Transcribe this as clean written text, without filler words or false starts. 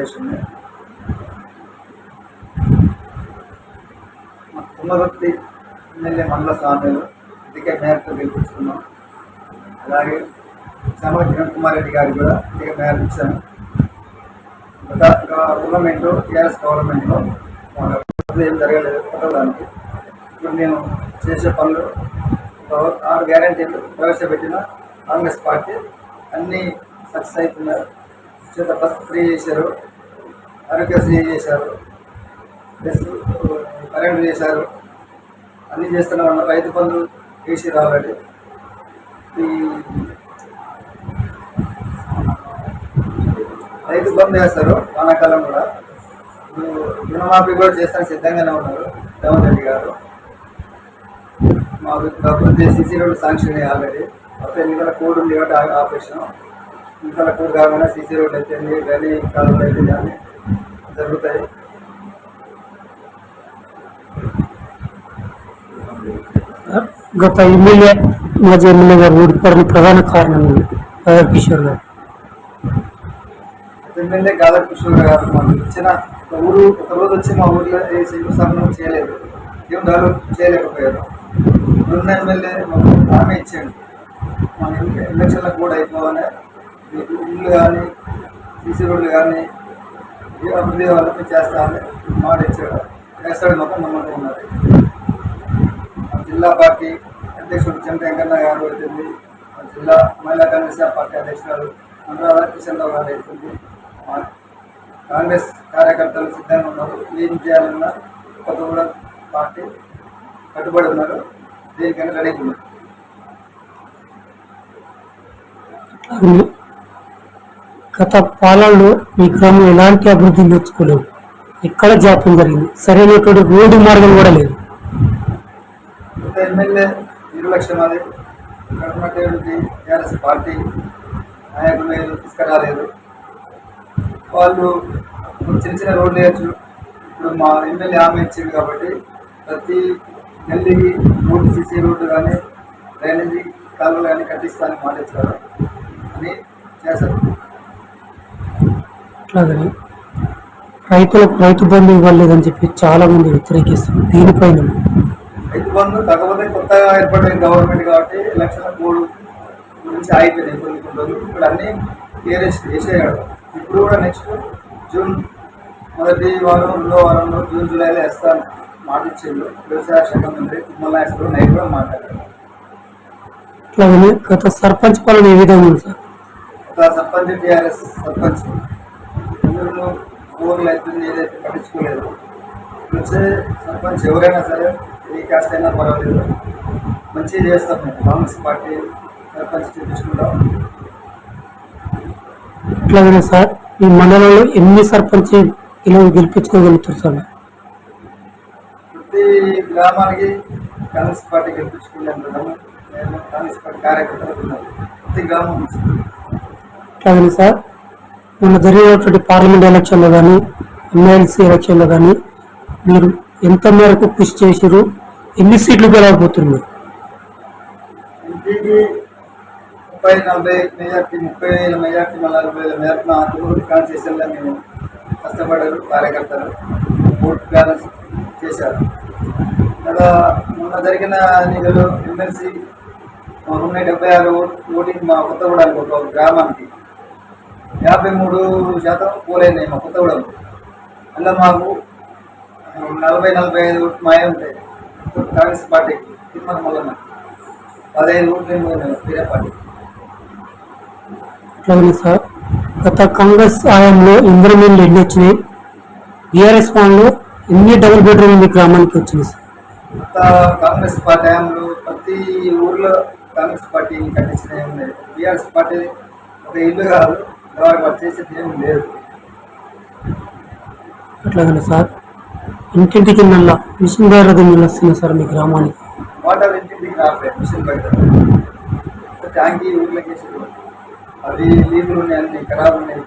అధ్యక్షుడిని. తుమ్మగొత్తి ఎమ్మెల్యే మండల స్వామ్యులు ఇదికే మేరకు గెలిపించుకున్నాం. అలాగే శ్యామల కిరణ్ కుమార్ రెడ్డి గారికి కూడా ఇదికే మేరకు ఇచ్చాను. గవర్నమెంట్ టీఆర్ఎస్ గవర్నమెంట్లో ఏం జరగలేదు పట్టడానికి. ఇప్పుడు నేను చేసే పనులు 6 గ్యారంటీలు ప్రవేశపెట్టిన కాంగ్రెస్ పార్టీ అన్నీ సక్సెస్ అవుతున్నారు. చేత బస్ ఫ్రీ చేశారు, ఆరోగ్యశ్రీ చేశారు, ప్లస్ కరెంటు చేశారు, అన్నీ చేస్తూనే ఉన్నారు. రైతు బంధు చేసి రావాలి. ఈ రైతు బంధు చేస్తారు వానాకాలం కూడా. రుణమాఫీ కూడా చేస్తానికి సిద్ధంగానే ఉన్నారు రేవంత్ రెడ్డి గారు. మాకు అభివృద్ధి సీసీ రోడ్డు శాంక్షన్ ఆల్రెడీ. అయితే ఎన్నికల కోడ్ ఉంది కాబట్టి ఆపరేషన్ ఎన్నికల కోడ్ కాకుండా సీసీ రోడ్డు అయితే కానీ కాలంలో అయితే కానీ జరుగుతాయి. గత ఎమ్మెల్యే మాజీ ఎమ్మెల్యే గారు ఓడిపోవడానికి ప్రధాన కారణం కిషోర్ గారు. ఎమ్మెల్యే గాదర్ కిషోర్ గారు మాకు ఇచ్చిన ఒక రోజు వచ్చి మా ఊర్లో ఏ శంకుస్థాపన చేయలేదు, ఏం డెవలప్ చేయలేకపోయారు. ఉన్న ఎమ్మెల్యే మాకు హామీ ఇచ్చాడు, మా ఎలక్షన్లకు కూడా అయిపోవాలని మీకు ఇల్లు కానీ సీసీ రోడ్లు కానీ ఏ అభివృద్ధి వాళ్ళకి చేస్తామని మాట ఇచ్చాడు. చేస్తాడు మొత్తం నమ్మకం ఉన్నది. జిల్లా పార్టీ అధ్యక్షుడు చెంట వెంకన్న గారు అవుతుంది, జిల్లా మహిళా కాంగ్రెస్ పార్టీ అధ్యక్షురాలు అనురాధ కిషన్ రావు గారు అవుతుంది. కాంగ్రెస్ కార్యకర్తలు సిద్ధంగా ఉన్నారు. ఏం చేయాలన్నా కొత్తగూడెం పార్టీ కట్టుబడి ఉన్నారు. దేనికైనా రెడీ ఉన్నారు. గత పాలనలో మీ గ్రామం ఎలాంటి అభివృద్ధి నేర్చుకోలేవు, ఎక్కడ జాప్యం జరిగింది, సరైనటువంటి రోడ్డు మార్గం కూడా లేదు. ఎమ్మెల్యే నిర్లక్ష్యం అది కడపటి టీఆర్ఎస్ పార్టీ నాయకులు తీసుకురాలేదు. వాళ్ళు చిన్న చిన్న రోడ్లు వేయచ్చు. ఇప్పుడు మా ఎమ్మెల్యే హామీ ఇచ్చింది కాబట్టి ప్రతి గల్లీకి రోడ్డు సీసీ రోడ్డు కానీ డ్రైనేజీ కాలువలు కానీ కట్టిస్తానని మాట ఇచ్చారు అని చేశారు. అట్లాగని రైతులకు రైతు బంధు ఇవ్వలేదని చెప్పి చాలా మంది వ్యతిరేకిస్తారు. దీనిపైన రైతు బంధు కాకపోతే కొత్తగా ఏర్పడిన గవర్నమెంట్ కాబట్టి ఎలక్షన్ల కోడ్ గురించి ఆగిపోయినాయి కొన్ని రోజులు. ఇప్పుడు అన్నీ క్లియరెస్ట్ చేసేయాడు. ఇప్పుడు కూడా నెక్స్ట్ జూన్ మొదటి వారం రెండో వారంలో జూన్ జూలైలో వేస్తాను మాట ఇచ్చిండు వ్యవసాయ శాఖ మంత్రి తుమ్మల నాగేశ్వరరావు. నైట్ కూడా మాట్లాడారు. అట్లాగని గత సర్పంచ్ పాలన ఏ విధంగా ఉంది సార్? గత సర్పంచ్ టీఆర్ఎస్ సర్పంచ్ ఊళ్ళో ఊర్లు అయితే ఏదైతే పట్టించుకోలేదు. వచ్చే సర్పంచ్ ఎవరైనా సరే ఏ కాస్ట్ అయినా పర్వాలేదు, మంచిగా చేస్తాం. మేము కాంగ్రెస్ పార్టీ సర్పంచ్ చూపించుకుంటాం. అట్లాగనే సార్ ఈ మండలంలో ఎన్ని సర్పంచ్ ఇలా గెలిపించుకోగలుగుతారు సార్? ప్రతి గ్రామానికి కాంగ్రెస్ పార్టీ గెలిపించుకున్నాము. మేము కాంగ్రెస్ పార్టీ కార్యకర్తలు ఉన్నాము ప్రతి గ్రామం నుంచి. అట్లాగనే సార్ మొన్న జరిగినటువంటి పార్లమెంట్ ఎలక్షన్లో కానీ ఎమ్మెల్సీ ఎలక్షన్లో కానీ మీరు ఎంత మేరకు కృషి చేసారు, ఎన్ని సీట్లు గెలవబోతున్నారు? ఇంటికి 30-40 మెజార్టీ, 30,000 మెజార్టీ, 40,000 మెజార్టీ మా కాన్స్టిట్యూషన్లో మేము కష్టపడారు కార్యకర్తలు ఓట్ బ్యాలెన్స్ చేశారు. కదా మొన్న జరిగిన ఎన్నికలు ఎమ్మెల్సీ 176 ఓటింగ్ మా కొత్తగూడెం ఒక గ్రామానికి 53% పోలైనాయి మా కొత్తగూడెం. అలా మాకు 40-45 ఓట్లు మాయ ఉంటాయి కాంగ్రెస్ పార్టీకి. తిమ్మక మల్లన్న 15 ఓట్లు వేరే పార్టీ. అట్లాగే సార్ గత కాంగ్రెస్ హయాంలో ఇంద్రమిల్లు ఎన్ని వచ్చినాయి, బీఆర్ఎస్ పాలనలో ఎన్ని డబుల్ బెడ్రూమ్ మీ గ్రామానికి వచ్చినాయి సార్? గత కాంగ్రెస్ పార్టీ హయాంలో ప్రతి ఊర్లో కాంగ్రెస్ పార్టీ కట్టించినవి ఉన్నాయి. బీఆర్ఎస్ పార్టీ ఒక ఇల్లు కాదు, వాళ్ళు చేసేది ఏమి లేదు. అట్లాగనే సార్ ఇంటింటికి నల్ల మిషన్ ద్వారా నీళ్ళు వస్తున్నాయి సార్ మీ గ్రామానికి? వాటర్ ఇంటింటికి రాలేదు, మిషన్ బయట ట్యాంకీ ఊర్లోకి వేసేది. అవి లీకులు ఉన్నాయి, అన్ని ఖరాబ్ ఉన్నాయి.